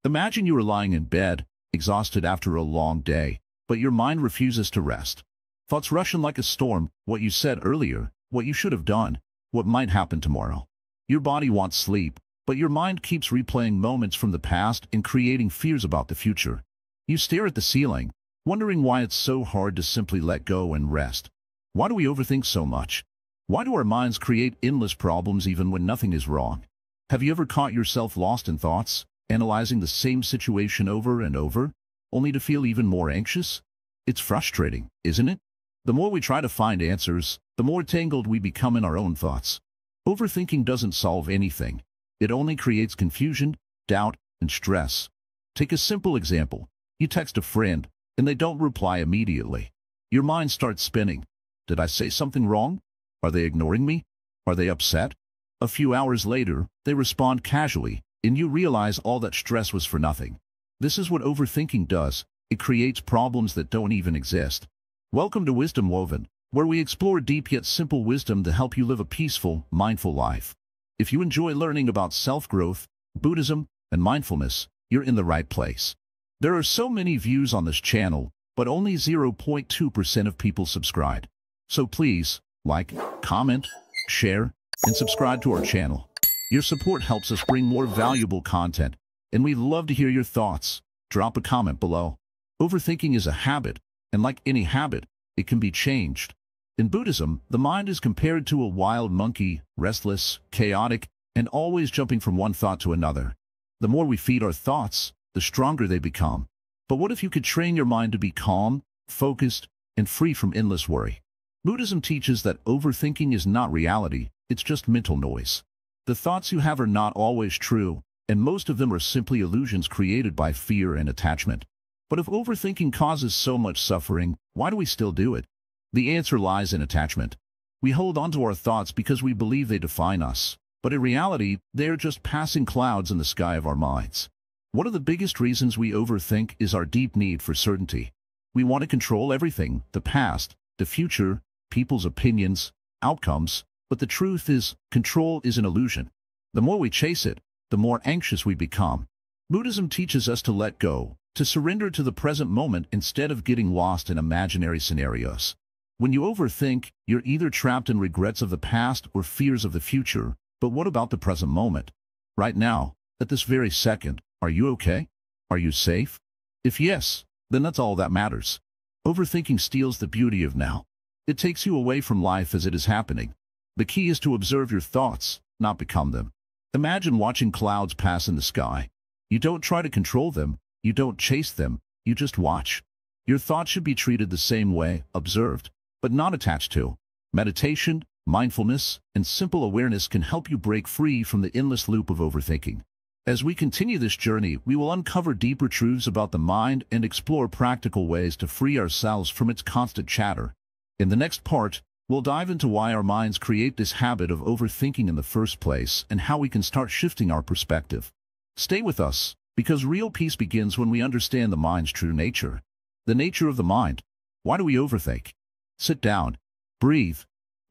Imagine you are lying in bed, exhausted after a long day, but your mind refuses to rest. Thoughts rush in like a storm: what you said earlier, what you should have done, what might happen tomorrow. Your body wants sleep, but your mind keeps replaying moments from the past and creating fears about the future. You stare at the ceiling, wondering why it's so hard to simply let go and rest. Why do we overthink so much? Why do our minds create endless problems even when nothing is wrong? Have you ever caught yourself lost in thoughts, analyzing the same situation over and over, only to feel even more anxious? It's frustrating, isn't it? The more we try to find answers, the more tangled we become in our own thoughts. Overthinking doesn't solve anything. It only creates confusion, doubt, and stress. Take a simple example. You text a friend, and they don't reply immediately. Your mind starts spinning. Did I say something wrong? Are they ignoring me? Are they upset? A few hours later, they respond casually, and you realize all that stress was for nothing. This is what overthinking does. It creates problems that don't even exist. Welcome to Wisdom Woven, where we explore deep yet simple wisdom to help you live a peaceful, mindful life. If you enjoy learning about self-growth, Buddhism, and mindfulness, you're in the right place. There are so many views on this channel, but only 0.2% of people subscribe. So please, like, comment, share, and subscribe to our channel. Your support helps us bring more valuable content, and we'd love to hear your thoughts. Drop a comment below. Overthinking is a habit, and like any habit, it can be changed. In Buddhism, the mind is compared to a wild monkey, restless, chaotic, and always jumping from one thought to another. The more we feed our thoughts, the stronger they become. But what if you could train your mind to be calm, focused, and free from endless worry? Buddhism teaches that overthinking is not reality, it's just mental noise. The thoughts you have are not always true, and most of them are simply illusions created by fear and attachment. But if overthinking causes so much suffering, why do we still do it? The answer lies in attachment. We hold on to our thoughts because we believe they define us, but in reality, they are just passing clouds in the sky of our minds. One of the biggest reasons we overthink is our deep need for certainty. We want to control everything: the past, the future, people's opinions, outcomes. But the truth is, control is an illusion. The more we chase it, the more anxious we become. Buddhism teaches us to let go, to surrender to the present moment instead of getting lost in imaginary scenarios. When you overthink, you're either trapped in regrets of the past or fears of the future. But what about the present moment? Right now, at this very second, are you okay? Are you safe? If yes, then that's all that matters. Overthinking steals the beauty of now. It takes you away from life as it is happening. The key is to observe your thoughts, not become them. Imagine watching clouds pass in the sky. You don't try to control them, you don't chase them, you just watch. Your thoughts should be treated the same way, observed, but not attached to. Meditation, mindfulness, and simple awareness can help you break free from the endless loop of overthinking. As we continue this journey, we will uncover deeper truths about the mind and explore practical ways to free ourselves from its constant chatter. In the next part, we'll dive into why our minds create this habit of overthinking in the first place and how we can start shifting our perspective. Stay with us, because real peace begins when we understand the mind's true nature. The nature of the mind. Why do we overthink? Sit down. Breathe.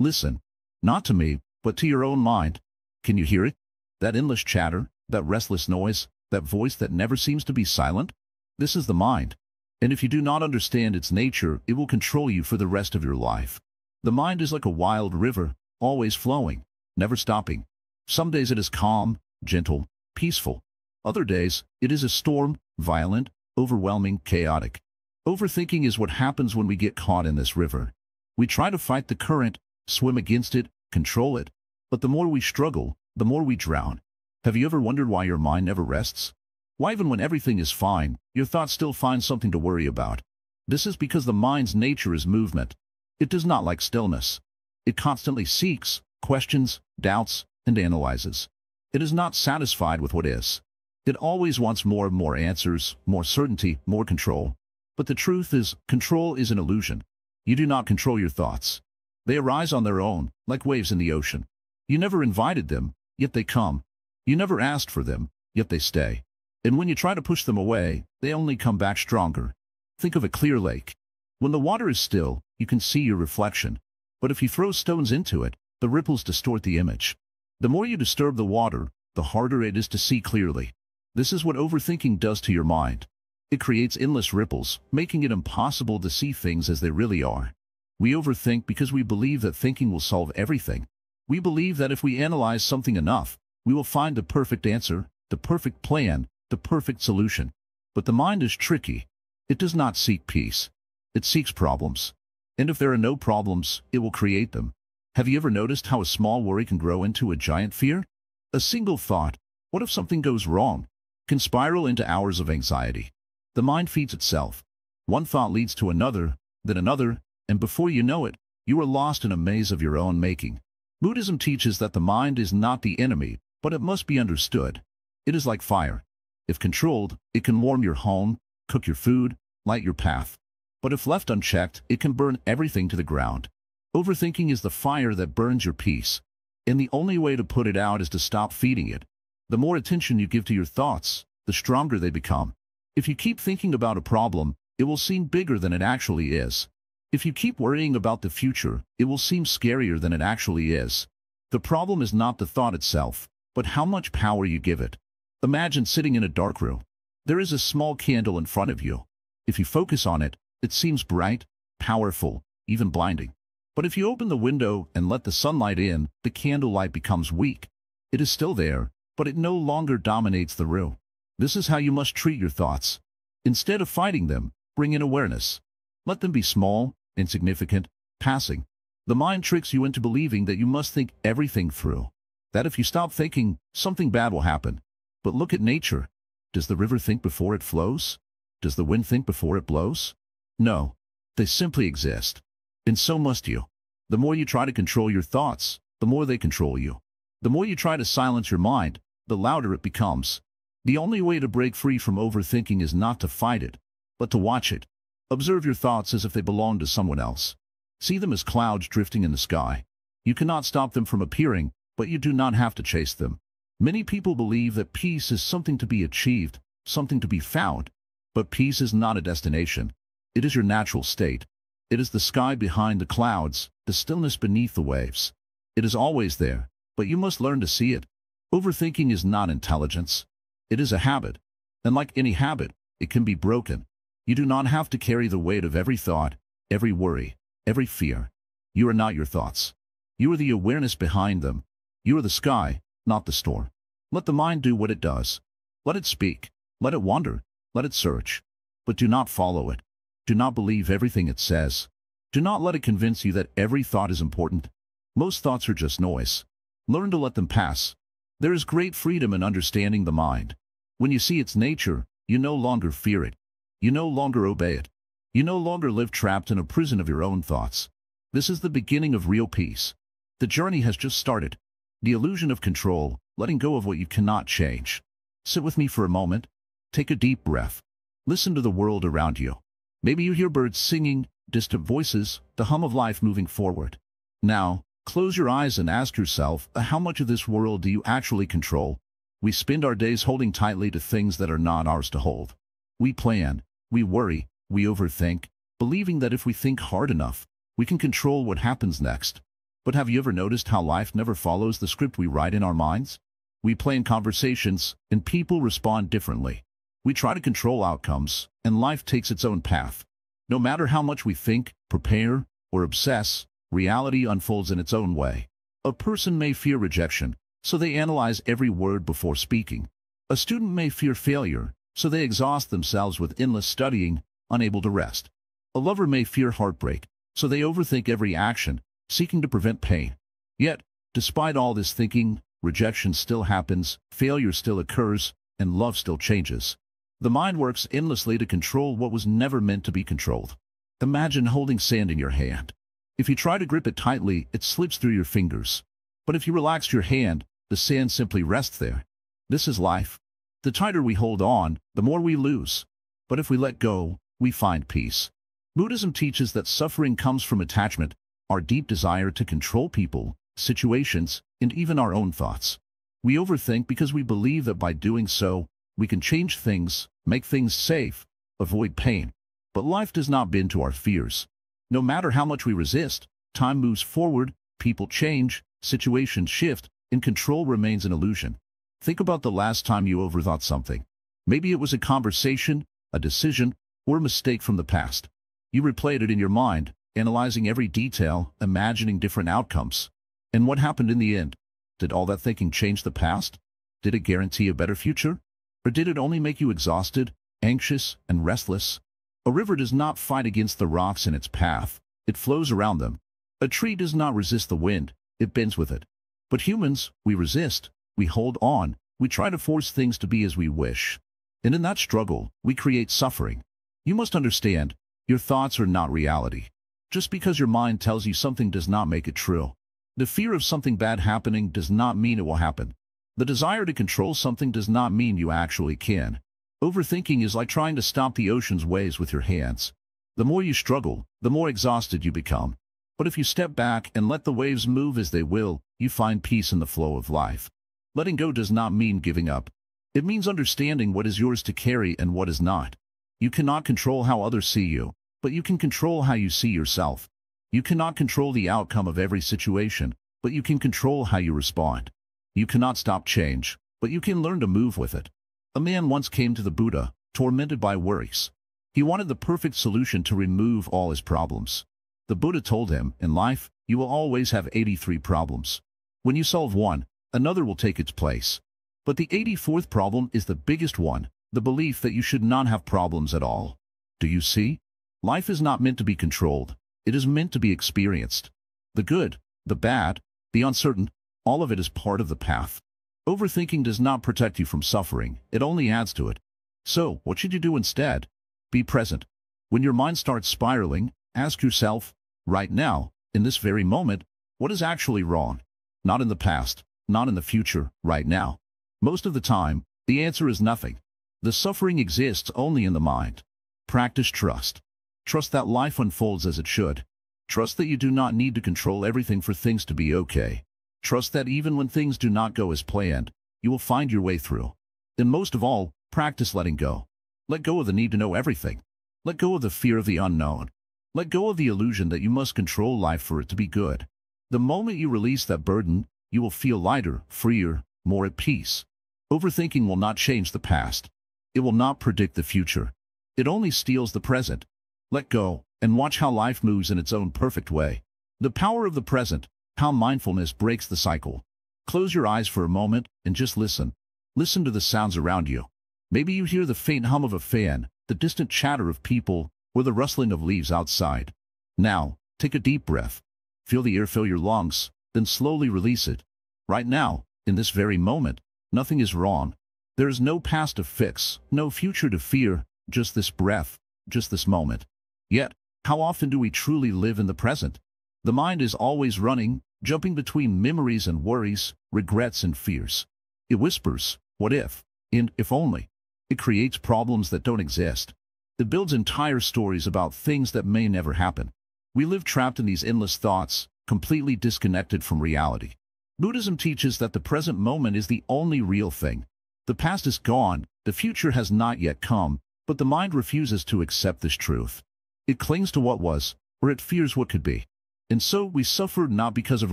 Listen. Not to me, but to your own mind. Can you hear it? That endless chatter, that restless noise, that voice that never seems to be silent? This is the mind. And if you do not understand its nature, it will control you for the rest of your life. The mind is like a wild river, always flowing, never stopping. Some days it is calm, gentle, peaceful. Other days, it is a storm, violent, overwhelming, chaotic. Overthinking is what happens when we get caught in this river. We try to fight the current, swim against it, control it. But the more we struggle, the more we drown. Have you ever wondered why your mind never rests? Why even when everything is fine, your thoughts still find something to worry about? This is because the mind's nature is movement. It does not like stillness. It constantly seeks, questions, doubts, and analyzes. It is not satisfied with what is. It always wants more and more answers, more certainty, more control. But the truth is, control is an illusion. You do not control your thoughts. They arise on their own, like waves in the ocean. You never invited them, yet they come. You never asked for them, yet they stay. And when you try to push them away, they only come back stronger. Think of a clear lake. When the water is still, you can see your reflection. But if you throw stones into it, the ripples distort the image. The more you disturb the water, the harder it is to see clearly. This is what overthinking does to your mind. It creates endless ripples, making it impossible to see things as they really are. We overthink because we believe that thinking will solve everything. We believe that if we analyze something enough, we will find the perfect answer, the perfect plan, the perfect solution. But the mind is tricky. It does not seek peace. It seeks problems. And if there are no problems, it will create them. Have you ever noticed how a small worry can grow into a giant fear? A single thought, what if something goes wrong, can spiral into hours of anxiety. The mind feeds itself. One thought leads to another, then another, and before you know it, you are lost in a maze of your own making. Buddhism teaches that the mind is not the enemy, but it must be understood. It is like fire. If controlled, it can warm your home, cook your food, light your path. But if left unchecked, it can burn everything to the ground. Overthinking is the fire that burns your peace. And the only way to put it out is to stop feeding it. The more attention you give to your thoughts, the stronger they become. If you keep thinking about a problem, it will seem bigger than it actually is. If you keep worrying about the future, it will seem scarier than it actually is. The problem is not the thought itself, but how much power you give it. Imagine sitting in a dark room. There is a small candle in front of you. If you focus on it, it seems bright, powerful, even blinding. But if you open the window and let the sunlight in, the candlelight becomes weak. It is still there, but it no longer dominates the room. This is how you must treat your thoughts. Instead of fighting them, bring in awareness. Let them be small, insignificant, passing. The mind tricks you into believing that you must think everything through. That if you stop thinking, something bad will happen. But look at nature. Does the river think before it flows? Does the wind think before it blows? No. They simply exist. And so must you. The more you try to control your thoughts, the more they control you. The more you try to silence your mind, the louder it becomes. The only way to break free from overthinking is not to fight it, but to watch it. Observe your thoughts as if they belong to someone else. See them as clouds drifting in the sky. You cannot stop them from appearing, but you do not have to chase them. Many people believe that peace is something to be achieved, something to be found. But peace is not a destination. It is your natural state. It is the sky behind the clouds, the stillness beneath the waves. It is always there, but you must learn to see it. Overthinking is not intelligence. It is a habit. And like any habit, it can be broken. You do not have to carry the weight of every thought, every worry, every fear. You are not your thoughts. You are the awareness behind them. You are the sky, not the storm. Let the mind do what it does. Let it speak. Let it wander. Let it search. But do not follow it. Do not believe everything it says. Do not let it convince you that every thought is important. Most thoughts are just noise. Learn to let them pass. There is great freedom in understanding the mind. When you see its nature, you no longer fear it. You no longer obey it. You no longer live trapped in a prison of your own thoughts. This is the beginning of real peace. The journey has just started. The illusion of control, letting go of what you cannot change. Sit with me for a moment. Take a deep breath. Listen to the world around you. Maybe you hear birds singing, distant voices, the hum of life moving forward. Now, close your eyes and ask yourself, how much of this world do you actually control? We spend our days holding tightly to things that are not ours to hold. We plan, we worry, we overthink, believing that if we think hard enough, we can control what happens next. But have you ever noticed how life never follows the script we write in our minds? We plan conversations, and people respond differently. We try to control outcomes, and life takes its own path. No matter how much we think, prepare, or obsess, reality unfolds in its own way. A person may fear rejection, so they analyze every word before speaking. A student may fear failure, so they exhaust themselves with endless studying, unable to rest. A lover may fear heartbreak, so they overthink every action, seeking to prevent pain. Yet, despite all this thinking, rejection still happens, failure still occurs, and love still changes. The mind works endlessly to control what was never meant to be controlled. Imagine holding sand in your hand. If you try to grip it tightly, it slips through your fingers. But if you relax your hand, the sand simply rests there. This is life. The tighter we hold on, the more we lose. But if we let go, we find peace. Buddhism teaches that suffering comes from attachment, our deep desire to control people, situations, and even our own thoughts. We overthink because we believe that by doing so, we can change things, make things safe, avoid pain. But life does not bend to our fears. No matter how much we resist, time moves forward, people change, situations shift, and control remains an illusion. Think about the last time you overthought something. Maybe it was a conversation, a decision, or a mistake from the past. You replayed it in your mind, analyzing every detail, imagining different outcomes. And what happened in the end? Did all that thinking change the past? Did it guarantee a better future? Or did it only make you exhausted, anxious, and restless? A river does not fight against the rocks in its path. It flows around them. A tree does not resist the wind. It bends with it. But humans, we resist. We hold on. We try to force things to be as we wish. And in that struggle, we create suffering. You must understand, your thoughts are not reality. Just because your mind tells you something does not make it true. The fear of something bad happening does not mean it will happen. The desire to control something does not mean you actually can. Overthinking is like trying to stop the ocean's waves with your hands. The more you struggle, the more exhausted you become. But if you step back and let the waves move as they will, you find peace in the flow of life. Letting go does not mean giving up. It means understanding what is yours to carry and what is not. You cannot control how others see you, but you can control how you see yourself. You cannot control the outcome of every situation, but you can control how you respond. You cannot stop change, but you can learn to move with it. A man once came to the Buddha, tormented by worries. He wanted the perfect solution to remove all his problems. The Buddha told him, in life, you will always have 83 problems. When you solve one, another will take its place. But the 84th problem is the biggest one, the belief that you should not have problems at all. Do you see? Life is not meant to be controlled. It is meant to be experienced. The good, the bad, the uncertain, all of it is part of the path. Overthinking does not protect you from suffering. It only adds to it. So, what should you do instead? Be present. When your mind starts spiraling, ask yourself, right now, in this very moment, what is actually wrong? Not in the past, not in the future, right now. Most of the time, the answer is nothing. The suffering exists only in the mind. Practice trust. Trust that life unfolds as it should. Trust that you do not need to control everything for things to be okay. Trust that even when things do not go as planned, you will find your way through. And most of all, practice letting go. Let go of the need to know everything. Let go of the fear of the unknown. Let go of the illusion that you must control life for it to be good. The moment you release that burden, you will feel lighter, freer, more at peace. Overthinking will not change the past. It will not predict the future. It only steals the present. Let go, and watch how life moves in its own perfect way. The power of the present, how mindfulness breaks the cycle. Close your eyes for a moment and just listen. Listen to the sounds around you. Maybe you hear the faint hum of a fan, the distant chatter of people, or the rustling of leaves outside. Now, take a deep breath. Feel the air fill your lungs, then slowly release it. Right now, in this very moment, nothing is wrong. There is no past to fix, no future to fear, just this breath, just this moment. Yet, how often do we truly live in the present? The mind is always running, jumping between memories and worries, regrets and fears. It whispers, what if, and if only. It creates problems that don't exist. It builds entire stories about things that may never happen. We live trapped in these endless thoughts, completely disconnected from reality. Buddhism teaches that the present moment is the only real thing. The past is gone, the future has not yet come, but the mind refuses to accept this truth. It clings to what was, or it fears what could be. And so we suffer not because of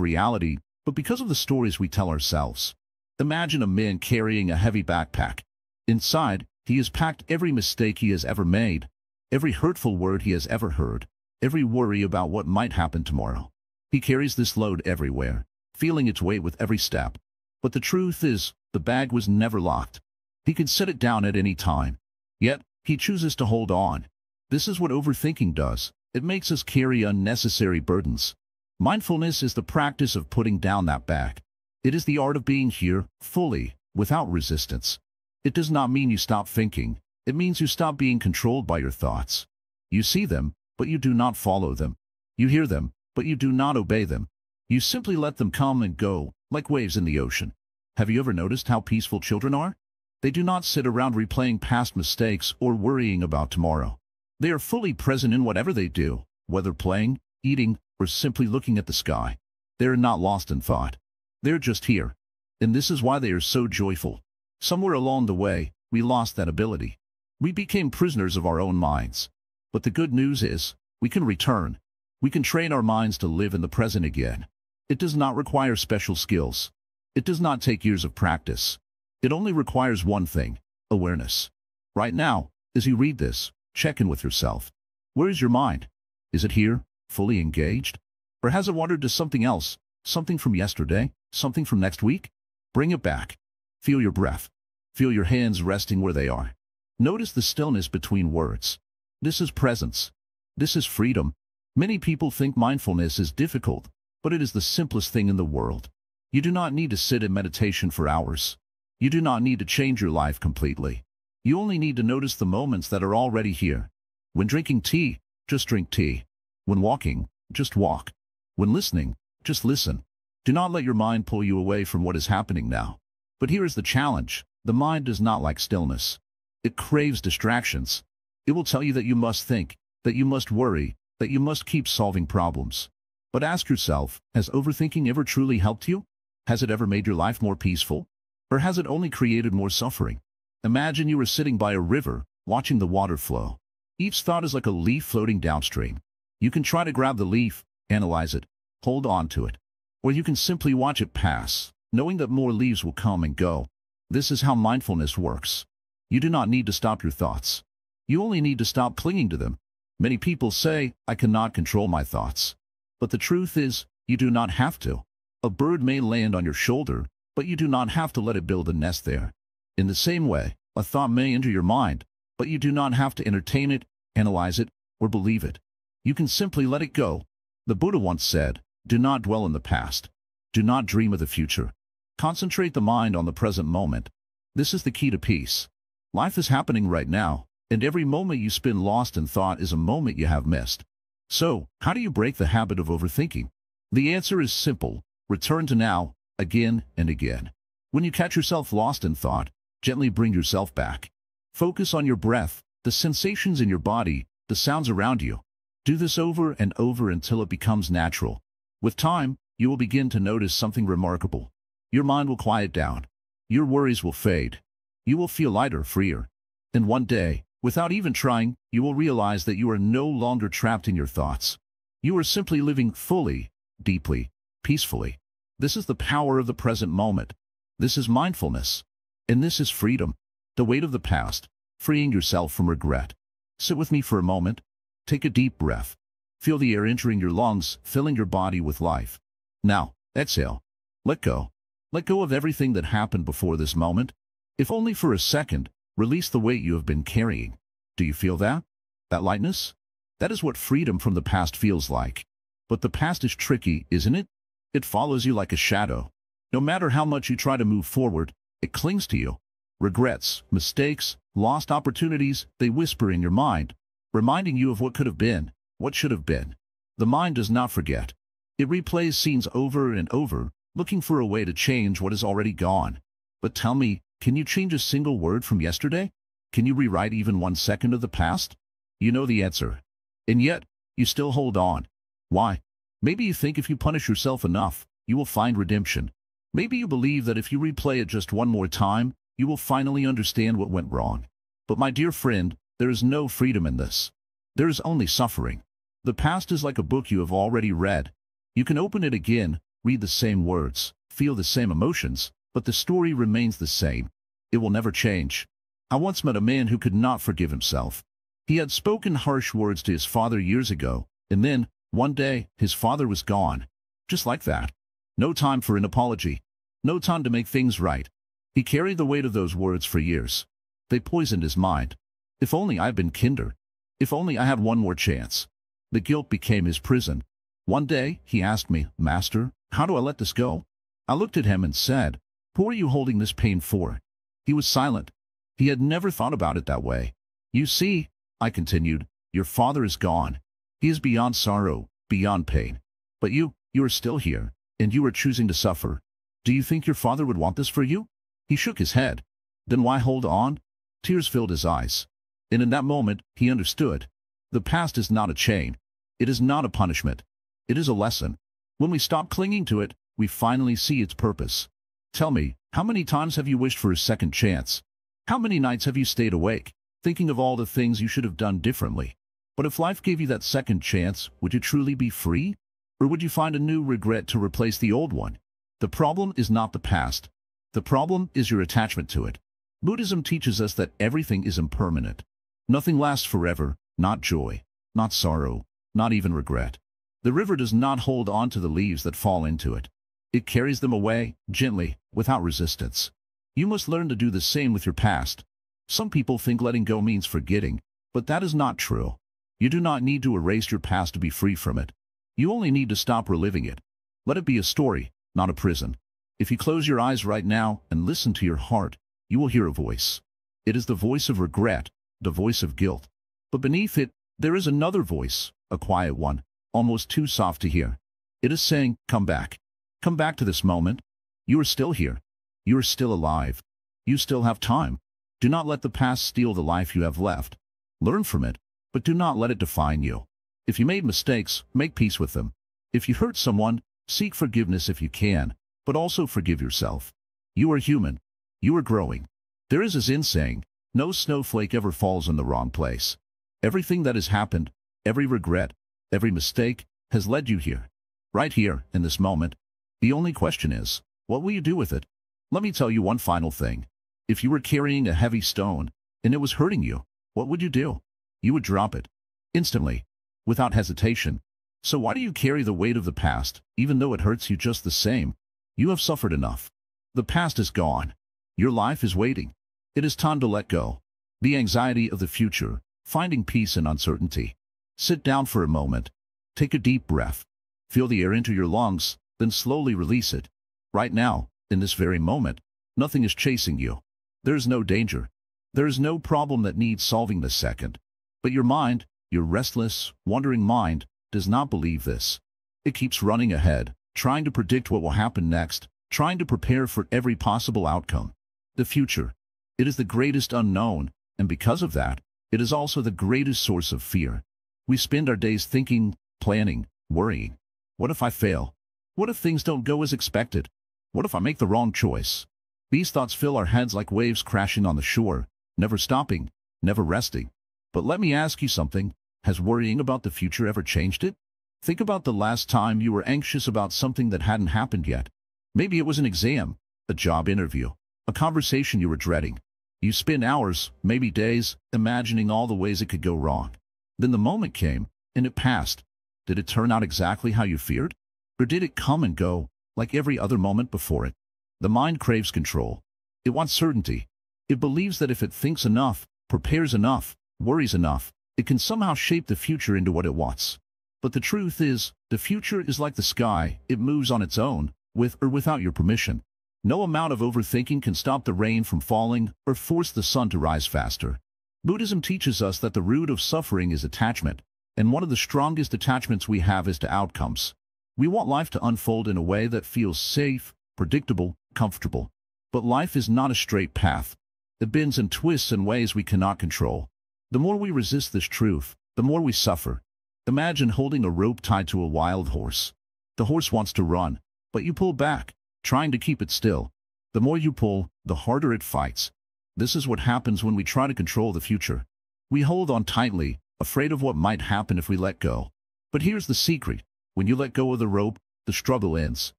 reality, but because of the stories we tell ourselves. Imagine a man carrying a heavy backpack. Inside, he has packed every mistake he has ever made, every hurtful word he has ever heard, every worry about what might happen tomorrow. He carries this load everywhere, feeling its weight with every step. But the truth is, the bag was never locked. He could set it down at any time. Yet, he chooses to hold on. This is what overthinking does. It makes us carry unnecessary burdens. Mindfulness is the practice of putting down that bag. It is the art of being here, fully, without resistance. It does not mean you stop thinking. It means you stop being controlled by your thoughts. You see them, but you do not follow them. You hear them, but you do not obey them. You simply let them come and go, like waves in the ocean. Have you ever noticed how peaceful children are? They do not sit around replaying past mistakes or worrying about tomorrow. They are fully present in whatever they do, whether playing, eating, or simply looking at the sky. They are not lost in thought. They're just here. And this is why they are so joyful. Somewhere along the way, we lost that ability. We became prisoners of our own minds. But the good news is, we can return. We can train our minds to live in the present again. It does not require special skills. It does not take years of practice. It only requires one thing: awareness. Right now, as you read this, check in with yourself. Where is your mind? Is it here, fully engaged? Or has it wandered to something else, something from yesterday, something from next week? Bring it back. Feel your breath. Feel your hands resting where they are. Notice the stillness between words. This is presence. This is freedom. Many people think mindfulness is difficult, but it is the simplest thing in the world. You do not need to sit in meditation for hours. You do not need to change your life completely. You only need to notice the moments that are already here. When drinking tea, just drink tea. When walking, just walk. When listening, just listen. Do not let your mind pull you away from what is happening now. But here is the challenge. The mind does not like stillness. It craves distractions. It will tell you that you must think, that you must worry, that you must keep solving problems. But ask yourself, has overthinking ever truly helped you? Has it ever made your life more peaceful? Or has it only created more suffering? Imagine you were sitting by a river, watching the water flow. Each thought is like a leaf floating downstream. You can try to grab the leaf, analyze it, hold on to it. Or you can simply watch it pass, knowing that more leaves will come and go. This is how mindfulness works. You do not need to stop your thoughts. You only need to stop clinging to them. Many people say, I cannot control my thoughts. But the truth is, you do not have to. A bird may land on your shoulder, but you do not have to let it build a nest there. In the same way, a thought may enter your mind, but you do not have to entertain it, analyze it, or believe it. You can simply let it go. The Buddha once said, do not dwell in the past. Do not dream of the future. Concentrate the mind on the present moment. This is the key to peace. Life is happening right now, and every moment you spend lost in thought is a moment you have missed. So, how do you break the habit of overthinking? The answer is simple. Return to now, again and again. When you catch yourself lost in thought, gently bring yourself back. Focus on your breath, the sensations in your body, the sounds around you. Do this over and over until it becomes natural. With time, you will begin to notice something remarkable. Your mind will quiet down. Your worries will fade. You will feel lighter, freer. And one day, without even trying, you will realize that you are no longer trapped in your thoughts. You are simply living fully, deeply, peacefully. This is the power of the present moment. This is mindfulness. And this is freedom. The weight of the past, freeing yourself from regret. Sit with me for a moment. Take a deep breath. Feel the air entering your lungs, filling your body with life. Now, exhale. Let go. Let go of everything that happened before this moment. If only for a second, release the weight you have been carrying. Do you feel that? That lightness? That is what freedom from the past feels like. But the past is tricky, isn't it? It follows you like a shadow. No matter how much you try to move forward, it clings to you. Regrets, mistakes, lost opportunities, they whisper in your mind, reminding you of what could have been, what should have been. The mind does not forget. It replays scenes over and over, looking for a way to change what is already gone. But tell me, can you change a single word from yesterday? Can you rewrite even 1 second of the past? You know the answer. And yet, you still hold on. Why? Maybe you think if you punish yourself enough, you will find redemption. Maybe you believe that if you replay it just one more time, you will finally understand what went wrong. But my dear friend, there is no freedom in this. There is only suffering. The past is like a book you have already read. You can open it again, read the same words, feel the same emotions, but the story remains the same. It will never change. I once met a man who could not forgive himself. He had spoken harsh words to his father years ago, and then, one day, his father was gone. Just like that. No time for an apology. No time to make things right. He carried the weight of those words for years. They poisoned his mind. If only I had been kinder. If only I had one more chance. The guilt became his prison. One day, he asked me, Master, how do I let this go? I looked at him and said, who are you holding this pain for? He was silent. He had never thought about it that way. You see, I continued, your father is gone. He is beyond sorrow, beyond pain. But you are still here, and you are choosing to suffer. Do you think your father would want this for you? He shook his head. Then why hold on? Tears filled his eyes. And in that moment, he understood. The past is not a chain. It is not a punishment. It is a lesson. When we stop clinging to it, we finally see its purpose. Tell me, how many times have you wished for a second chance? How many nights have you stayed awake, thinking of all the things you should have done differently? But if life gave you that second chance, would you truly be free? Or would you find a new regret to replace the old one? The problem is not the past. The problem is your attachment to it. Buddhism teaches us that everything is impermanent. Nothing lasts forever, not joy, not sorrow, not even regret. The river does not hold on to the leaves that fall into it. It carries them away, gently, without resistance. You must learn to do the same with your past. Some people think letting go means forgetting, but that is not true. You do not need to erase your past to be free from it. You only need to stop reliving it. Let it be a story, not a prison. If you close your eyes right now and listen to your heart, you will hear a voice. It is the voice of regret, the voice of guilt. But beneath it, there is another voice, a quiet one, almost too soft to hear. It is saying, come back. Come back to this moment. You are still here. You are still alive. You still have time. Do not let the past steal the life you have left. Learn from it, but do not let it define you. If you made mistakes, make peace with them. If you hurt someone, seek forgiveness if you can, but also forgive yourself. You are human. You are growing. There is a Zen saying, no snowflake ever falls in the wrong place. Everything that has happened, every regret, every mistake, has led you here. Right here, in this moment. The only question is, what will you do with it? Let me tell you one final thing. If you were carrying a heavy stone, and it was hurting you, what would you do? You would drop it. Instantly. Without hesitation. So why do you carry the weight of the past, even though it hurts you just the same? You have suffered enough. The past is gone. Your life is waiting. It is time to let go. The anxiety of the future, finding peace in uncertainty. Sit down for a moment. Take a deep breath. Feel the air enter your lungs, then slowly release it. Right now, in this very moment, nothing is chasing you. There is no danger. There is no problem that needs solving this second. But your mind, your restless, wandering mind, does not believe this. It keeps running ahead, trying to predict what will happen next, trying to prepare for every possible outcome. The future. It is the greatest unknown, and because of that, it is also the greatest source of fear. We spend our days thinking, planning, worrying. What if I fail? What if things don't go as expected? What if I make the wrong choice? These thoughts fill our heads like waves crashing on the shore, never stopping, never resting. But let me ask you something. Has worrying about the future ever changed it? Think about the last time you were anxious about something that hadn't happened yet. Maybe it was an exam, a job interview, a conversation you were dreading. You spent hours, maybe days, imagining all the ways it could go wrong. Then the moment came, and it passed. Did it turn out exactly how you feared? Or did it come and go, like every other moment before it? The mind craves control. It wants certainty. It believes that if it thinks enough, prepares enough, worries enough, it can somehow shape the future into what it wants. But the truth is, the future is like the sky. It moves on its own, with or without your permission. No amount of overthinking can stop the rain from falling or force the sun to rise faster. Buddhism teaches us that the root of suffering is attachment, and one of the strongest attachments we have is to outcomes. We want life to unfold in a way that feels safe, predictable, comfortable. But life is not a straight path. It bends and twists in ways we cannot control. The more we resist this truth, the more we suffer. Imagine holding a rope tied to a wild horse. The horse wants to run, but you pull back, trying to keep it still. The more you pull, the harder it fights. This is what happens when we try to control the future. We hold on tightly, afraid of what might happen if we let go. But here's the secret. When you let go of the rope, the struggle ends.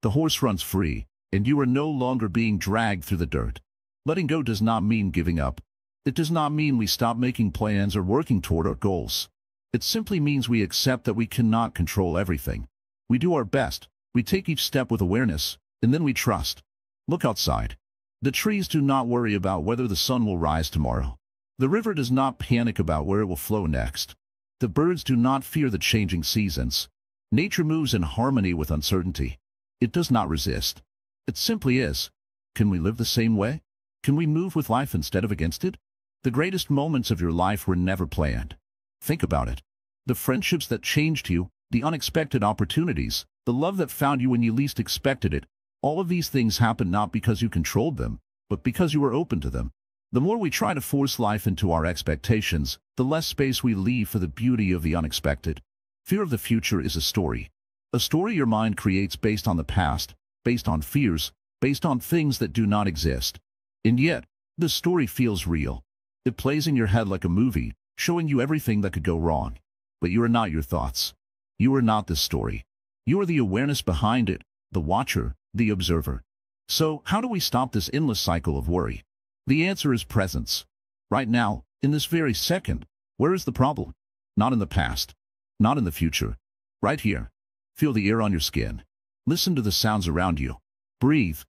The horse runs free, and you are no longer being dragged through the dirt. Letting go does not mean giving up. It does not mean we stop making plans or working toward our goals. It simply means we accept that we cannot control everything. We do our best, we take each step with awareness, and then we trust. Look outside. The trees do not worry about whether the sun will rise tomorrow. The river does not panic about where it will flow next. The birds do not fear the changing seasons. Nature moves in harmony with uncertainty. It does not resist. It simply is. Can we live the same way? Can we move with life instead of against it? The greatest moments of your life were never planned. Think about it. The friendships that changed you, the unexpected opportunities, the love that found you when you least expected it, all of these things happened not because you controlled them, but because you were open to them. The more we try to force life into our expectations, the less space we leave for the beauty of the unexpected. Fear of the future is a story. A story your mind creates based on the past, based on fears, based on things that do not exist. And yet, the story feels real. It plays in your head like a movie, showing you everything that could go wrong. But you are not your thoughts. You are not this story. You are the awareness behind it, the watcher, the observer. So, how do we stop this endless cycle of worry? The answer is presence. Right now, in this very second, where is the problem? Not in the past. Not in the future. Right here. Feel the air on your skin. Listen to the sounds around you. Breathe.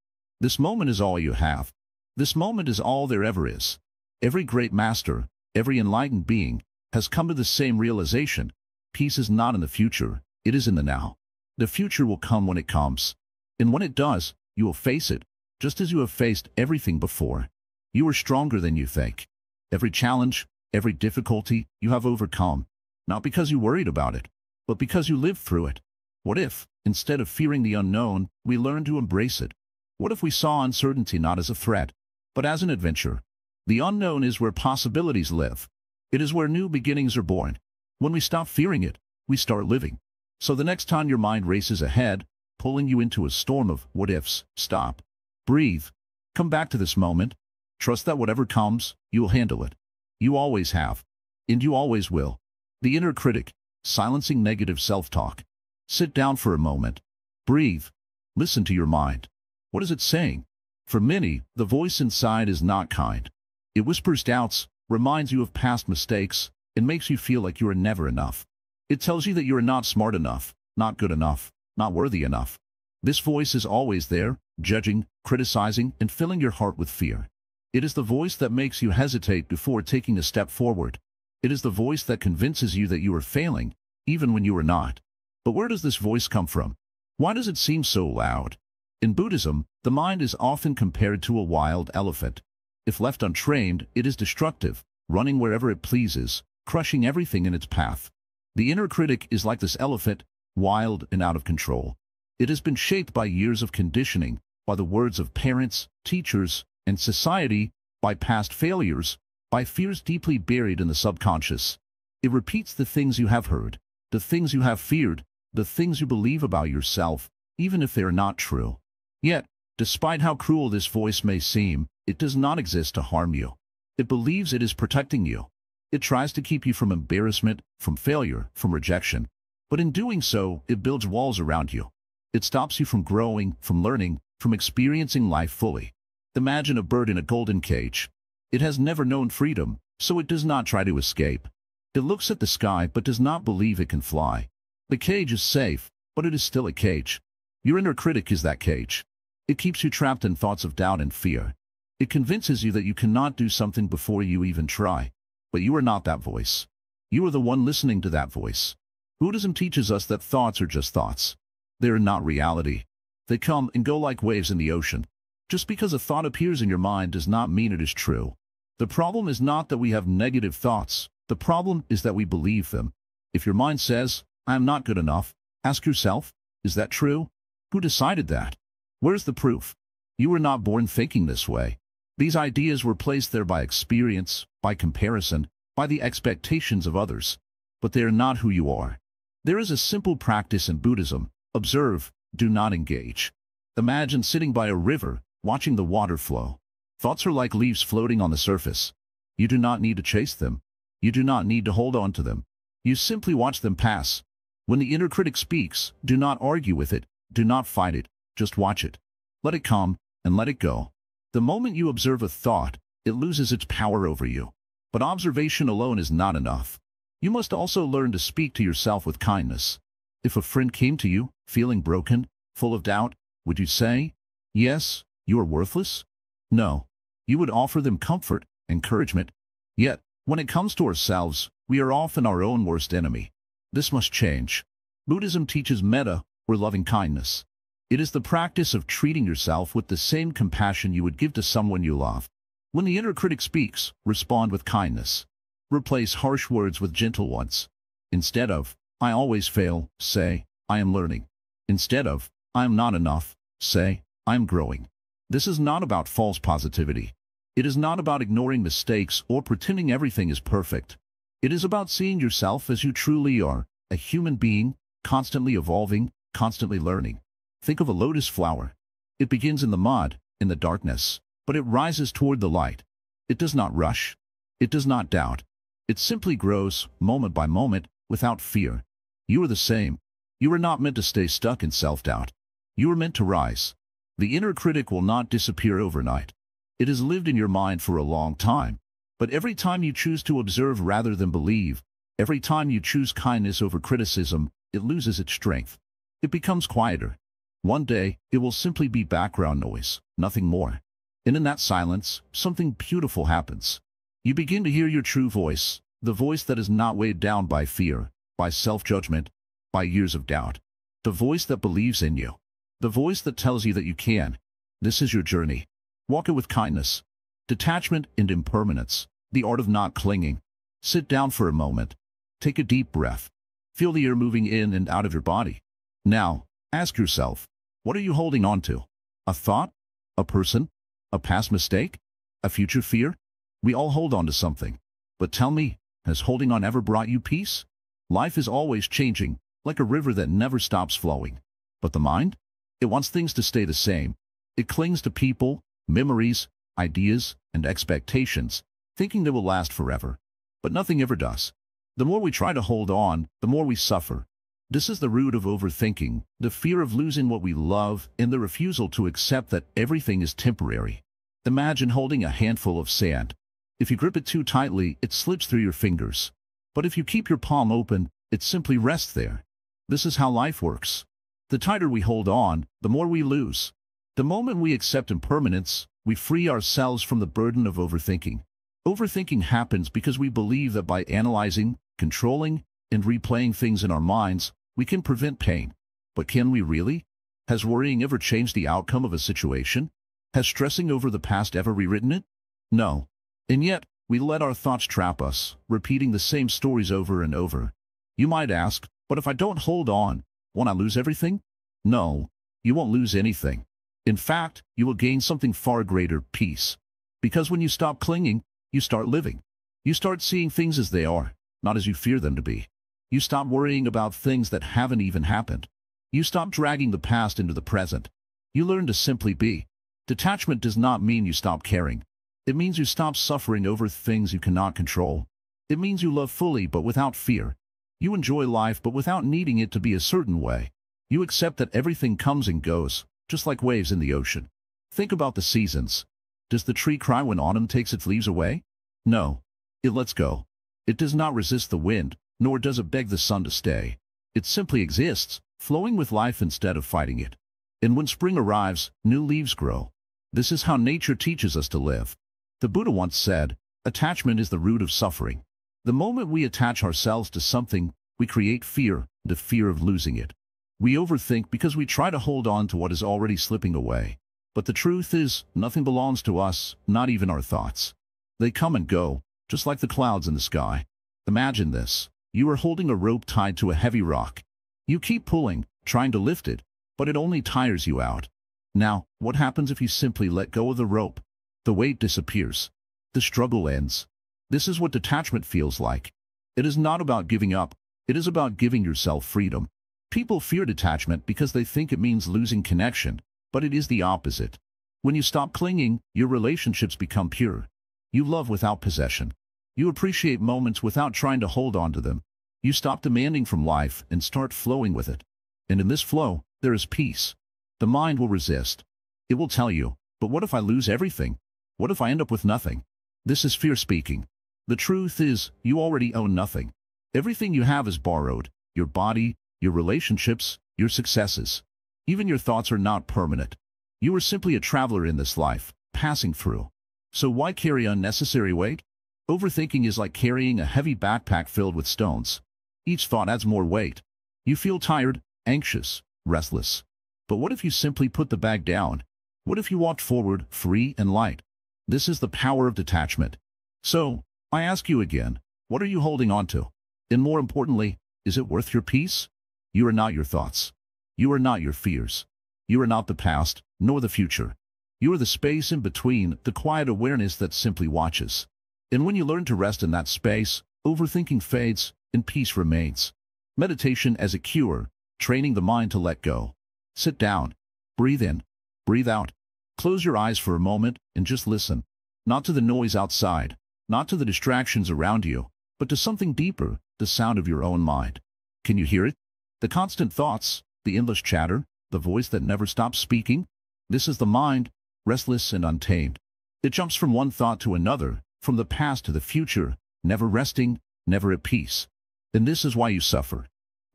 This moment is all you have. This moment is all there ever is. Every great master, every enlightened being, has come to the same realization. Peace is not in the future, it is in the now. The future will come when it comes. And when it does, you will face it, just as you have faced everything before. You are stronger than you think. Every challenge, every difficulty, you have overcome, not because you worried about it, but because you lived through it. What if, instead of fearing the unknown, we learned to embrace it? What if we saw uncertainty not as a threat, but as an adventure? The unknown is where possibilities live. It is where new beginnings are born. When we stop fearing it, we start living. So the next time your mind races ahead, pulling you into a storm of what-ifs, stop. Breathe. Come back to this moment. Trust that whatever comes, you will handle it. You always have. And you always will. The inner critic, silencing negative self-talk. Sit down for a moment. Breathe. Listen to your mind. What is it saying? For many, the voice inside is not kind. It whispers doubts, reminds you of past mistakes, and makes you feel like you are never enough. It tells you that you are not smart enough, not good enough, not worthy enough. This voice is always there, judging, criticizing, and filling your heart with fear. It is the voice that makes you hesitate before taking a step forward. It is the voice that convinces you that you are failing, even when you are not. But where does this voice come from? Why does it seem so loud? In Buddhism, the mind is often compared to a wild elephant. If left untrained, it is destructive, running wherever it pleases, crushing everything in its path. The inner critic is like this elephant, wild and out of control. It has been shaped by years of conditioning, by the words of parents, teachers, and society, by past failures, by fears deeply buried in the subconscious. It repeats the things you have heard, the things you have feared, the things you believe about yourself, even if they are not true. Yet, despite how cruel this voice may seem, it does not exist to harm you. It believes it is protecting you. It tries to keep you from embarrassment, from failure, from rejection. But in doing so, it builds walls around you. It stops you from growing, from learning, from experiencing life fully. Imagine a bird in a golden cage. It has never known freedom, so it does not try to escape. It looks at the sky but does not believe it can fly. The cage is safe, but it is still a cage. Your inner critic is that cage. It keeps you trapped in thoughts of doubt and fear. It convinces you that you cannot do something before you even try. But you are not that voice. You are the one listening to that voice. Buddhism teaches us that thoughts are just thoughts. They are not reality. They come and go like waves in the ocean. Just because a thought appears in your mind does not mean it is true. The problem is not that we have negative thoughts. The problem is that we believe them. If your mind says, "I am not good enough," ask yourself, is that true? Who decided that? Where's the proof? You were not born thinking this way. These ideas were placed there by experience, by comparison, by the expectations of others. But they are not who you are. There is a simple practice in Buddhism: observe, do not engage. Imagine sitting by a river, watching the water flow. Thoughts are like leaves floating on the surface. You do not need to chase them. You do not need to hold on to them. You simply watch them pass. When the inner critic speaks, do not argue with it, do not fight it, just watch it. Let it come, and let it go. The moment you observe a thought, it loses its power over you. But observation alone is not enough. You must also learn to speak to yourself with kindness. If a friend came to you, feeling broken, full of doubt, would you say, "Yes, you are worthless"? No. You would offer them comfort, encouragement. Yet, when it comes to ourselves, we are often our own worst enemy. This must change. Buddhism teaches metta, or loving kindness. It is the practice of treating yourself with the same compassion you would give to someone you love. When the inner critic speaks, respond with kindness. Replace harsh words with gentle ones. Instead of, "I always fail," say, "I am learning." Instead of, "I am not enough," say, "I am growing." This is not about false positivity. It is not about ignoring mistakes or pretending everything is perfect. It is about seeing yourself as you truly are, a human being, constantly evolving, constantly learning. Think of a lotus flower. It begins in the mud, in the darkness, but it rises toward the light. It does not rush. It does not doubt. It simply grows, moment by moment, without fear. You are the same. You are not meant to stay stuck in self-doubt. You are meant to rise. The inner critic will not disappear overnight. It has lived in your mind for a long time. But every time you choose to observe rather than believe, every time you choose kindness over criticism, it loses its strength. It becomes quieter. One day, it will simply be background noise, nothing more. And in that silence, something beautiful happens. You begin to hear your true voice, the voice that is not weighed down by fear, by self-judgment, by years of doubt. The voice that believes in you. The voice that tells you that you can. This is your journey. Walk it with kindness, detachment and impermanence, the art of not clinging. Sit down for a moment. Take a deep breath. Feel the air moving in and out of your body. Now, ask yourself, what are you holding on to? A thought? A person? A past mistake? A future fear? We all hold on to something. But tell me, has holding on ever brought you peace? Life is always changing, like a river that never stops flowing. But the mind? It wants things to stay the same. It clings to people, memories, ideas, and expectations, thinking they will last forever. But nothing ever does. The more we try to hold on, the more we suffer. This is the root of overthinking, the fear of losing what we love, and the refusal to accept that everything is temporary. Imagine holding a handful of sand. If you grip it too tightly, it slips through your fingers. But if you keep your palm open, it simply rests there. This is how life works. The tighter we hold on, the more we lose. The moment we accept impermanence, we free ourselves from the burden of overthinking. Overthinking happens because we believe that by analyzing, controlling, and replaying things in our minds, we can prevent pain. But can we really? Has worrying ever changed the outcome of a situation? Has stressing over the past ever rewritten it? No. And yet, we let our thoughts trap us, repeating the same stories over and over. You might ask, but if I don't hold on, won't I lose everything? No, you won't lose anything. In fact, you will gain something far greater, peace. Because when you stop clinging, you start living. You start seeing things as they are, not as you fear them to be. You stop worrying about things that haven't even happened. You stop dragging the past into the present. You learn to simply be. Detachment does not mean you stop caring. It means you stop suffering over things you cannot control. It means you love fully but without fear. You enjoy life but without needing it to be a certain way. You accept that everything comes and goes, just like waves in the ocean. Think about the seasons. Does the tree cry when autumn takes its leaves away? No. It lets go. It does not resist the wind, nor does it beg the sun to stay. It simply exists, flowing with life instead of fighting it. And when spring arrives, new leaves grow. This is how nature teaches us to live. The Buddha once said, attachment is the root of suffering. The moment we attach ourselves to something, we create fear, the fear of losing it. We overthink because we try to hold on to what is already slipping away. But the truth is, nothing belongs to us, not even our thoughts. They come and go, just like the clouds in the sky. Imagine this. You are holding a rope tied to a heavy rock. You keep pulling, trying to lift it, but it only tires you out. Now, what happens if you simply let go of the rope? The weight disappears. The struggle ends. This is what detachment feels like. It is not about giving up. It is about giving yourself freedom. People fear detachment because they think it means losing connection, but it is the opposite. When you stop clinging, your relationships become pure. You love without possession. You appreciate moments without trying to hold on to them. You stop demanding from life and start flowing with it. And in this flow, there is peace. The mind will resist. It will tell you, but what if I lose everything? What if I end up with nothing? This is fear speaking. The truth is, you already own nothing. Everything you have is borrowed. Your body, your relationships, your successes. Even your thoughts are not permanent. You are simply a traveler in this life, passing through. So why carry unnecessary weight? Overthinking is like carrying a heavy backpack filled with stones. Each thought adds more weight. You feel tired, anxious, restless. But what if you simply put the bag down? What if you walked forward, free and light? This is the power of detachment. So, I ask you again, what are you holding on to? And more importantly, is it worth your peace? You are not your thoughts. You are not your fears. You are not the past, nor the future. You are the space in between, the quiet awareness that simply watches. And when you learn to rest in that space, overthinking fades and peace remains. Meditation as a cure, training the mind to let go. Sit down, breathe in, breathe out. Close your eyes for a moment and just listen. Not to the noise outside, not to the distractions around you, but to something deeper, the sound of your own mind. Can you hear it? The constant thoughts, the endless chatter, the voice that never stops speaking? This is the mind, restless and untamed. It jumps from one thought to another, from the past to the future, never resting, never at peace. And this is why you suffer.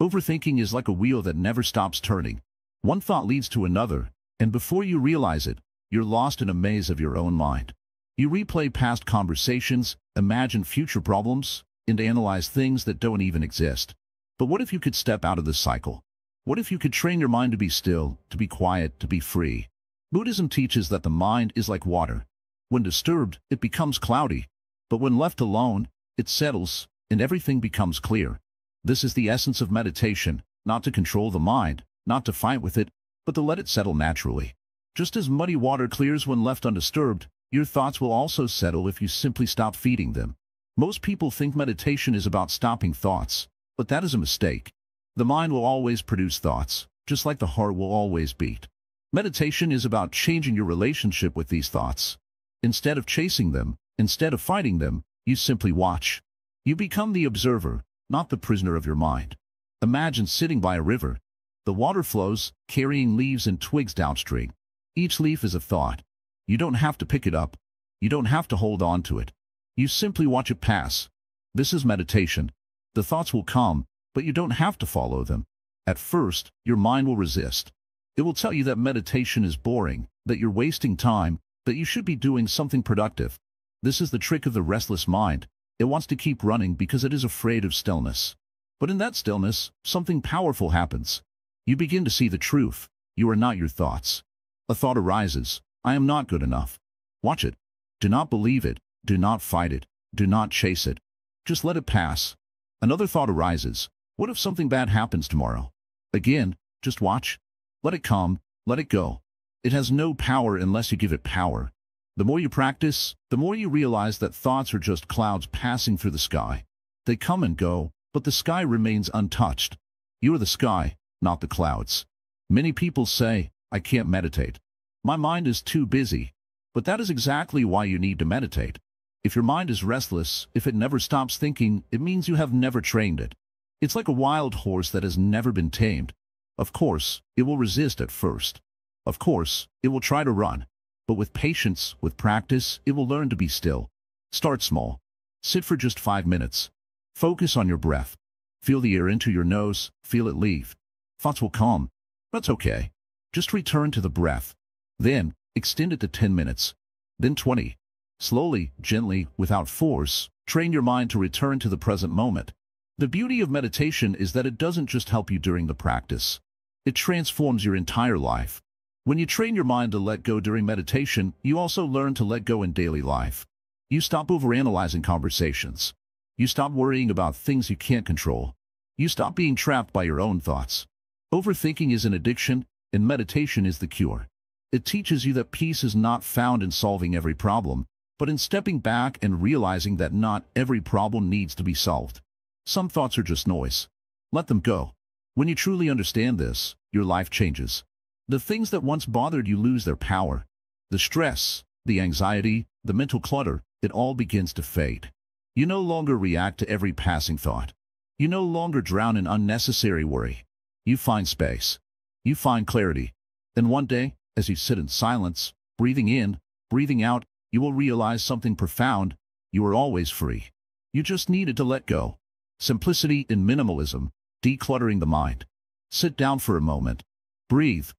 Overthinking is like a wheel that never stops turning. One thought leads to another, and before you realize it, you're lost in a maze of your own mind. You replay past conversations, imagine future problems, and analyze things that don't even exist. But what if you could step out of this cycle? What if you could train your mind to be still, to be quiet, to be free? Buddhism teaches that the mind is like water. When disturbed, it becomes cloudy. But when left alone, it settles, and everything becomes clear. This is the essence of meditation, not to control the mind, not to fight with it, but to let it settle naturally. Just as muddy water clears when left undisturbed, your thoughts will also settle if you simply stop feeding them. Most people think meditation is about stopping thoughts, but that is a mistake. The mind will always produce thoughts, just like the heart will always beat. Meditation is about changing your relationship with these thoughts. Instead of chasing them, instead of fighting them, you simply watch. You become the observer, not the prisoner of your mind. Imagine sitting by a river. The water flows, carrying leaves and twigs downstream. Each leaf is a thought. You don't have to pick it up. You don't have to hold on to it. You simply watch it pass. This is meditation. The thoughts will come, but you don't have to follow them. At first, your mind will resist. It will tell you that meditation is boring, that you're wasting time, that you should be doing something productive. This is the trick of the restless mind. It wants to keep running because it is afraid of stillness. But in that stillness, something powerful happens. You begin to see the truth. You are not your thoughts. A thought arises. I am not good enough. Watch it. Do not believe it. Do not fight it. Do not chase it. Just let it pass. Another thought arises. What if something bad happens tomorrow? Again, just watch. Let it come. Let it go. It has no power unless you give it power. The more you practice, the more you realize that thoughts are just clouds passing through the sky. They come and go, but the sky remains untouched. You are the sky, not the clouds. Many people say, I can't meditate. My mind is too busy. But that is exactly why you need to meditate. If your mind is restless, if it never stops thinking, it means you have never trained it. It's like a wild horse that has never been tamed. Of course, it will resist at first. Of course, it will try to run. But with patience, with practice, it will learn to be still. Start small. Sit for just 5 minutes. Focus on your breath. Feel the air into your nose, feel it leave. Thoughts will come. That's okay. Just return to the breath. Then, extend it to 10 minutes. Then 20. Slowly, gently, without force, train your mind to return to the present moment. The beauty of meditation is that it doesn't just help you during the practice. It transforms your entire life. When you train your mind to let go during meditation, you also learn to let go in daily life. You stop overanalyzing conversations. You stop worrying about things you can't control. You stop being trapped by your own thoughts. Overthinking is an addiction, and meditation is the cure. It teaches you that peace is not found in solving every problem, but in stepping back and realizing that not every problem needs to be solved. Some thoughts are just noise. Let them go. When you truly understand this, your life changes. The things that once bothered you lose their power. The stress, the anxiety, the mental clutter, it all begins to fade. You no longer react to every passing thought. You no longer drown in unnecessary worry. You find space. You find clarity. And one day, as you sit in silence, breathing in, breathing out, you will realize something profound. You are always free. You just needed to let go. Simplicity and minimalism, decluttering the mind. Sit down for a moment. Breathe.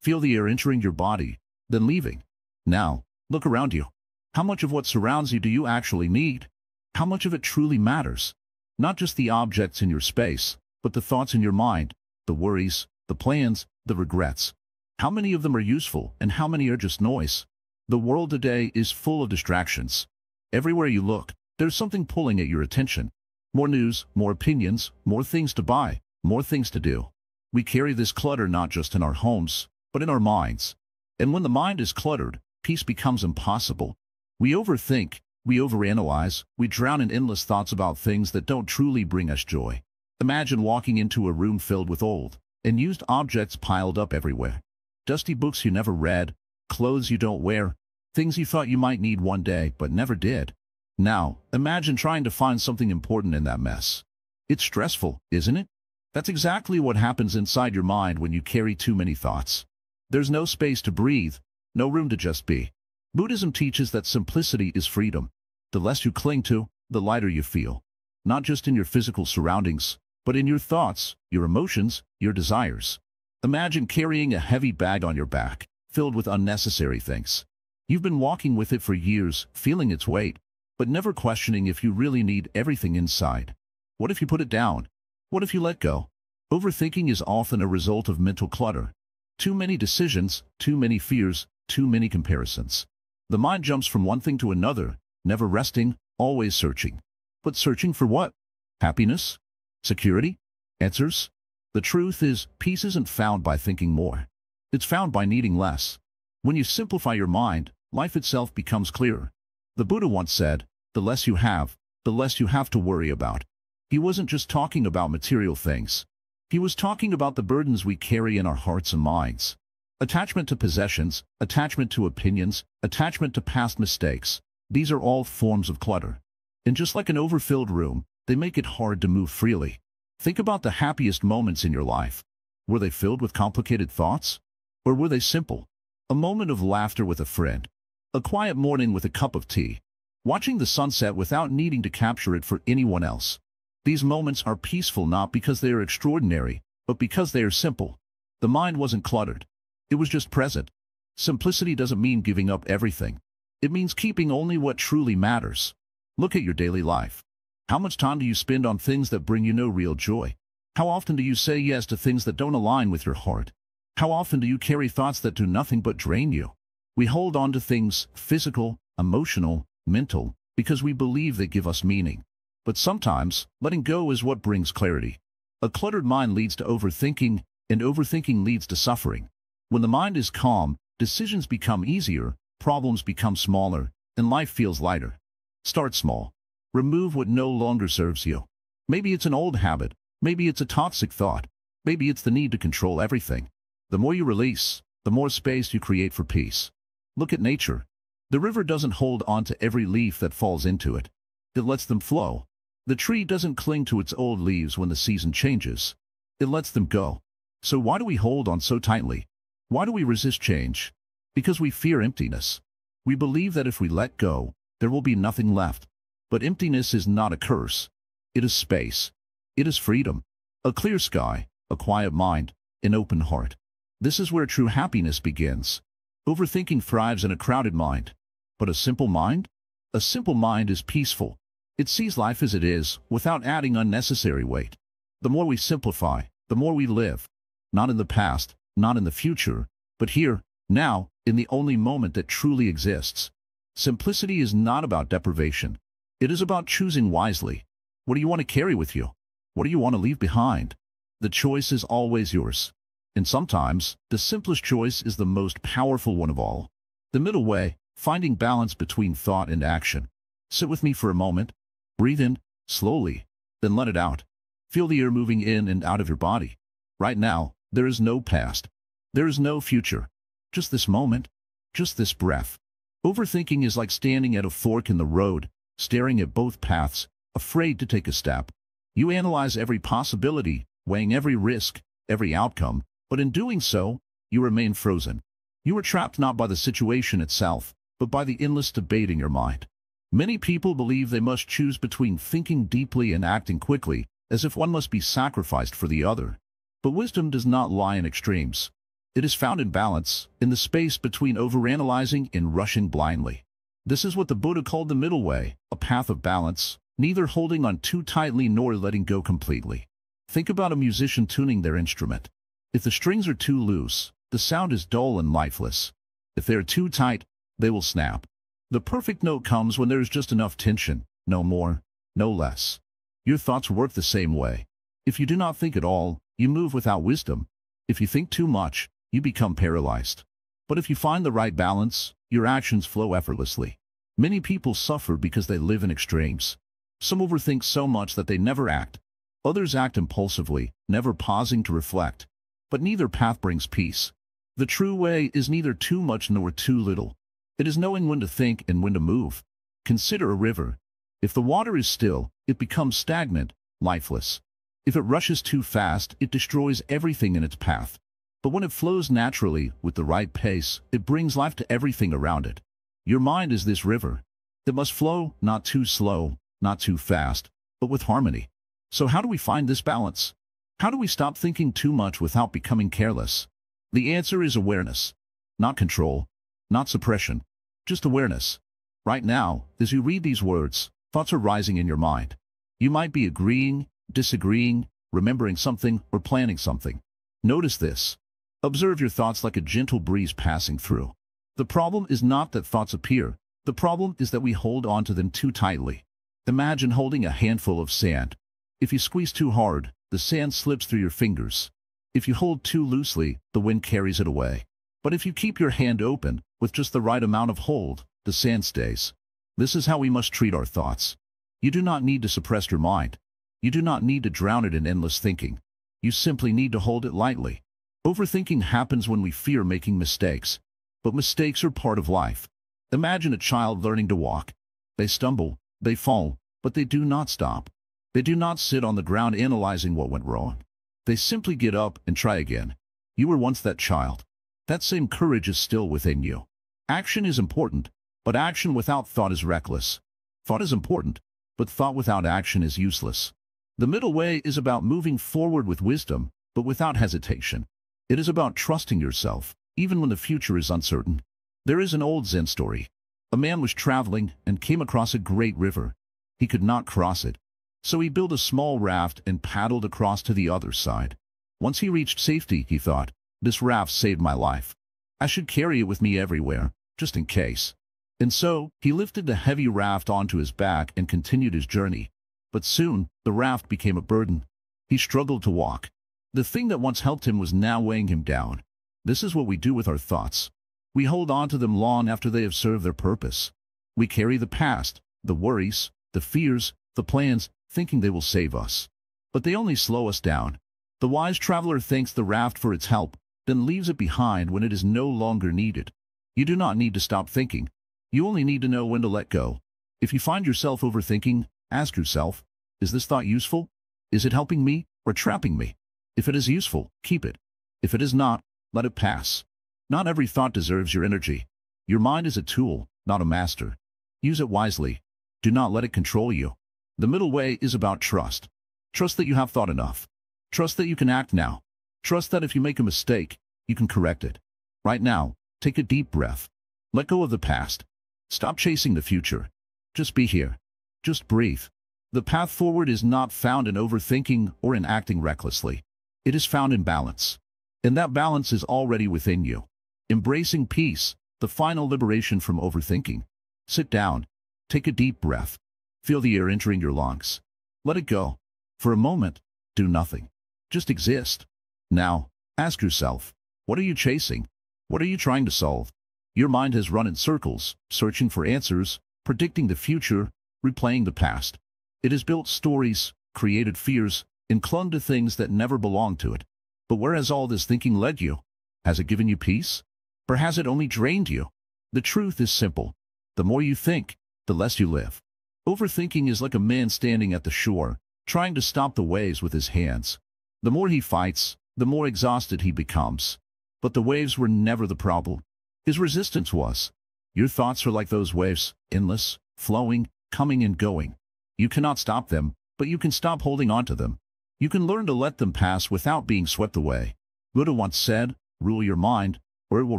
Feel the air entering your body, then leaving. Now, look around you. How much of what surrounds you do you actually need? How much of it truly matters? Not just the objects in your space, but the thoughts in your mind, the worries, the plans, the regrets. How many of them are useful and how many are just noise? The world today is full of distractions. Everywhere you look, there's something pulling at your attention. More news, more opinions, more things to buy, more things to do. We carry this clutter not just in our homes, but in our minds. And when the mind is cluttered, peace becomes impossible. We overthink, we overanalyze, we drown in endless thoughts about things that don't truly bring us joy. Imagine walking into a room filled with old and used objects piled up everywhere. Dusty books you never read, clothes you don't wear, things you thought you might need one day but never did. Now, imagine trying to find something important in that mess. It's stressful, isn't it? That's exactly what happens inside your mind when you carry too many thoughts. There's no space to breathe, no room to just be. Buddhism teaches that simplicity is freedom. The less you cling to, the lighter you feel. Not just in your physical surroundings, but in your thoughts, your emotions, your desires. Imagine carrying a heavy bag on your back, filled with unnecessary things. You've been walking with it for years, feeling its weight, but never questioning if you really need everything inside. What if you put it down? What if you let go? Overthinking is often a result of mental clutter. Too many decisions, too many fears, too many comparisons. The mind jumps from one thing to another, never resting, always searching. But searching for what? Happiness? Security? Answers? The truth is, peace isn't found by thinking more. It's found by needing less. When you simplify your mind, life itself becomes clearer. The Buddha once said, the less you have, the less you have to worry about. He wasn't just talking about material things. He was talking about the burdens we carry in our hearts and minds. Attachment to possessions, attachment to opinions, attachment to past mistakes. These are all forms of clutter. And just like an overfilled room, they make it hard to move freely. Think about the happiest moments in your life. Were they filled with complicated thoughts? Or were they simple? A moment of laughter with a friend. A quiet morning with a cup of tea. Watching the sunset without needing to capture it for anyone else. These moments are peaceful not because they are extraordinary, but because they are simple. The mind wasn't cluttered. It was just present. Simplicity doesn't mean giving up everything. It means keeping only what truly matters. Look at your daily life. How much time do you spend on things that bring you no real joy? How often do you say yes to things that don't align with your heart? How often do you carry thoughts that do nothing but drain you? We hold on to things, physical, emotional, mental, because we believe they give us meaning. But sometimes, letting go is what brings clarity. A cluttered mind leads to overthinking, and overthinking leads to suffering. When the mind is calm, decisions become easier, problems become smaller, and life feels lighter. Start small. Remove what no longer serves you. Maybe it's an old habit. Maybe it's a toxic thought. Maybe it's the need to control everything. The more you release, the more space you create for peace. Look at nature. The river doesn't hold on to every leaf that falls into it. It lets them flow. The tree doesn't cling to its old leaves when the season changes. It lets them go. So why do we hold on so tightly? Why do we resist change? Because we fear emptiness. We believe that if we let go, there will be nothing left. But emptiness is not a curse. It is space. It is freedom. A clear sky, a quiet mind, an open heart. This is where true happiness begins. Overthinking thrives in a crowded mind. But a simple mind? A simple mind is peaceful. It sees life as it is, without adding unnecessary weight. The more we simplify, the more we live. Not in the past, not in the future, but here, now, in the only moment that truly exists. Simplicity is not about deprivation. It is about choosing wisely. What do you want to carry with you? What do you want to leave behind? The choice is always yours. And sometimes, the simplest choice is the most powerful one of all. The middle way, finding balance between thought and action. Sit with me for a moment. Breathe in, slowly, then let it out. Feel the air moving in and out of your body. Right now, there is no past. There is no future. Just this moment. Just this breath. Overthinking is like standing at a fork in the road, staring at both paths, afraid to take a step. You analyze every possibility, weighing every risk, every outcome, but in doing so, you remain frozen. You are trapped not by the situation itself, but by the endless debate in your mind. Many people believe they must choose between thinking deeply and acting quickly, as if one must be sacrificed for the other. But wisdom does not lie in extremes. It is found in balance, in the space between overanalyzing and rushing blindly. This is what the Buddha called the middle way, a path of balance, neither holding on too tightly nor letting go completely. Think about a musician tuning their instrument. If the strings are too loose, the sound is dull and lifeless. If they are too tight, they will snap. The perfect note comes when there is just enough tension, no more, no less. Your thoughts work the same way. If you do not think at all, you move without wisdom. If you think too much, you become paralyzed. But if you find the right balance, your actions flow effortlessly. Many people suffer because they live in extremes. Some overthink so much that they never act. Others act impulsively, never pausing to reflect. But neither path brings peace. The true way is neither too much nor too little. It is knowing when to think and when to move. Consider a river. If the water is still, it becomes stagnant, lifeless. If it rushes too fast, it destroys everything in its path. But when it flows naturally, with the right pace, it brings life to everything around it. Your mind is this river. It must flow, not too slow, not too fast, but with harmony. So how do we find this balance? How do we stop thinking too much without becoming careless? The answer is awareness. Not control, not suppression, just awareness. Right now, as you read these words, thoughts are rising in your mind. You might be agreeing, disagreeing, remembering something, or planning something. Notice this. Observe your thoughts like a gentle breeze passing through. The problem is not that thoughts appear. The problem is that we hold on to them too tightly. Imagine holding a handful of sand. If you squeeze too hard, the sand slips through your fingers. If you hold too loosely, the wind carries it away. But if you keep your hand open, with just the right amount of hold, the sand stays. This is how we must treat our thoughts. You do not need to suppress your mind. You do not need to drown it in endless thinking. You simply need to hold it lightly. Overthinking happens when we fear making mistakes. But mistakes are part of life. Imagine a child learning to walk. They stumble, they fall, but they do not stop. They do not sit on the ground analyzing what went wrong. They simply get up and try again. You were once that child. That same courage is still within you. Action is important, but action without thought is reckless. Thought is important, but thought without action is useless. The middle way is about moving forward with wisdom, but without hesitation. It is about trusting yourself, even when the future is uncertain. There is an old Zen story. A man was traveling and came across a great river. He could not cross it. So he built a small raft and paddled across to the other side. Once he reached safety, he thought, "This raft saved my life. I should carry it with me everywhere, just in case." And so, he lifted the heavy raft onto his back and continued his journey. But soon, the raft became a burden. He struggled to walk. The thing that once helped him was now weighing him down. This is what we do with our thoughts. We hold on to them long after they have served their purpose. We carry the past, the worries, the fears, the plans, thinking they will save us. But they only slow us down. The wise traveler thanks the raft for its help, then leaves it behind when it is no longer needed. You do not need to stop thinking. You only need to know when to let go. If you find yourself overthinking, ask yourself, is this thought useful? Is it helping me or trapping me? If it is useful, keep it. If it is not, let it pass. Not every thought deserves your energy. Your mind is a tool, not a master. Use it wisely. Do not let it control you. The middle way is about trust. Trust that you have thought enough. Trust that you can act now. Trust that if you make a mistake, you can correct it. Right now, take a deep breath. Let go of the past. Stop chasing the future. Just be here. Just breathe. The path forward is not found in overthinking or in acting recklessly. It is found in balance. And that balance is already within you. Embracing peace, the final liberation from overthinking. Sit down. Take a deep breath. Feel the air entering your lungs. Let it go. For a moment, do nothing. Just exist. Now, ask yourself, what are you chasing? What are you trying to solve? Your mind has run in circles, searching for answers, predicting the future, replaying the past. It has built stories, created fears, and clung to things that never belonged to it. But where has all this thinking led you? Has it given you peace? Or has it only drained you? The truth is simple. The more you think, the less you live. Overthinking is like a man standing at the shore, trying to stop the waves with his hands. The more he fights, the more exhausted he becomes. But the waves were never the problem. His resistance was. Your thoughts are like those waves, endless, flowing, coming and going. You cannot stop them, but you can stop holding on to them. You can learn to let them pass without being swept away. Buddha once said, rule your mind, or it will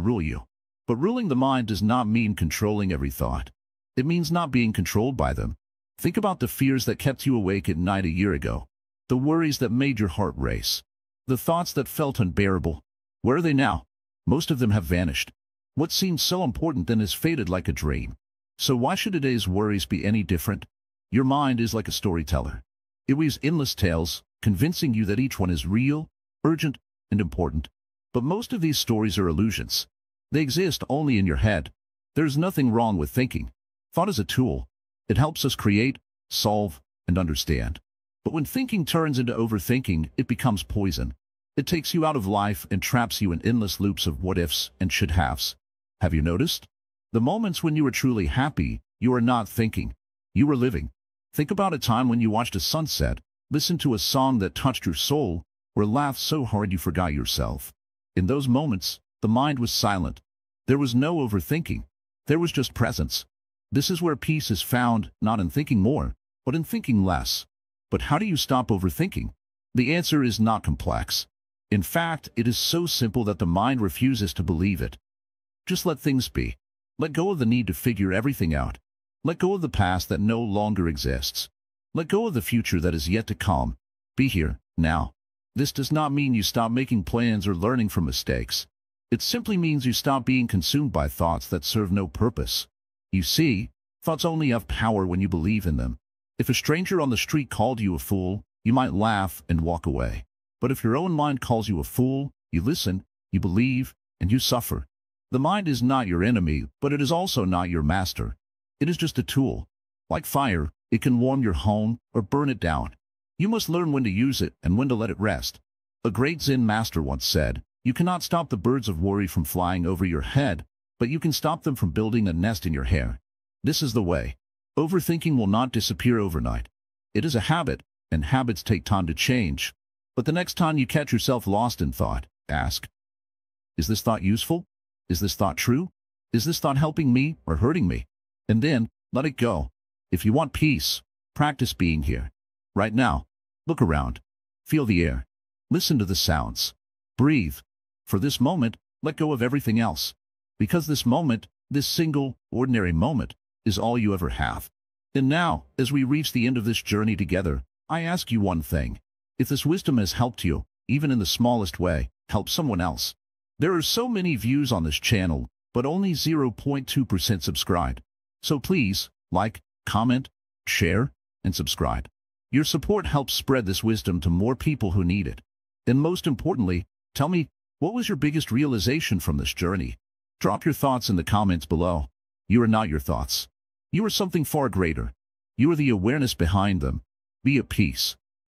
rule you. But ruling the mind does not mean controlling every thought. It means not being controlled by them. Think about the fears that kept you awake at night a year ago. The worries that made your heart race. The thoughts that felt unbearable. Where are they now? Most of them have vanished. What seemed so important then has faded like a dream. So why should today's worries be any different? Your mind is like a storyteller. It weaves endless tales, convincing you that each one is real, urgent, and important. But most of these stories are illusions. They exist only in your head. There's nothing wrong with thinking. Thought is a tool. It helps us create, solve, and understand. But when thinking turns into overthinking, it becomes poison. It takes you out of life and traps you in endless loops of what-ifs and should-haves. Have you noticed? The moments when you were truly happy, you are not thinking. You were living. Think about a time when you watched a sunset, listened to a song that touched your soul, or laughed so hard you forgot yourself. In those moments, the mind was silent. There was no overthinking. There was just presence. This is where peace is found, not in thinking more, but in thinking less. But how do you stop overthinking? The answer is not complex. In fact, it is so simple that the mind refuses to believe it. Just let things be. Let go of the need to figure everything out. Let go of the past that no longer exists. Let go of the future that is yet to come. Be here, now. This does not mean you stop making plans or learning from mistakes. It simply means you stop being consumed by thoughts that serve no purpose. You see, thoughts only have power when you believe in them. If a stranger on the street called you a fool, you might laugh and walk away. But if your own mind calls you a fool, you listen, you believe, and you suffer. The mind is not your enemy, but it is also not your master. It is just a tool. Like fire, it can warm your home or burn it down. You must learn when to use it and when to let it rest. A great Zen master once said, "You cannot stop the birds of worry from flying over your head, but you can stop them from building a nest in your hair." This is the way. Overthinking will not disappear overnight. It is a habit, and habits take time to change. But the next time you catch yourself lost in thought, ask, is this thought useful? Is this thought true? Is this thought helping me or hurting me? And then, let it go. If you want peace, practice being here. Right now, look around. Feel the air. Listen to the sounds. Breathe. For this moment, let go of everything else. Because this moment, this single, ordinary moment, is all you ever have. And now, as we reach the end of this journey together, I ask you one thing. If this wisdom has helped you, even in the smallest way, help someone else. There are so many views on this channel, but only 0.2% subscribed. So please, like, comment, share, and subscribe. Your support helps spread this wisdom to more people who need it. And most importantly, tell me, what was your biggest realization from this journey? Drop your thoughts in the comments below. You are not your thoughts. You are something far greater. You are the awareness behind them. Be at peace.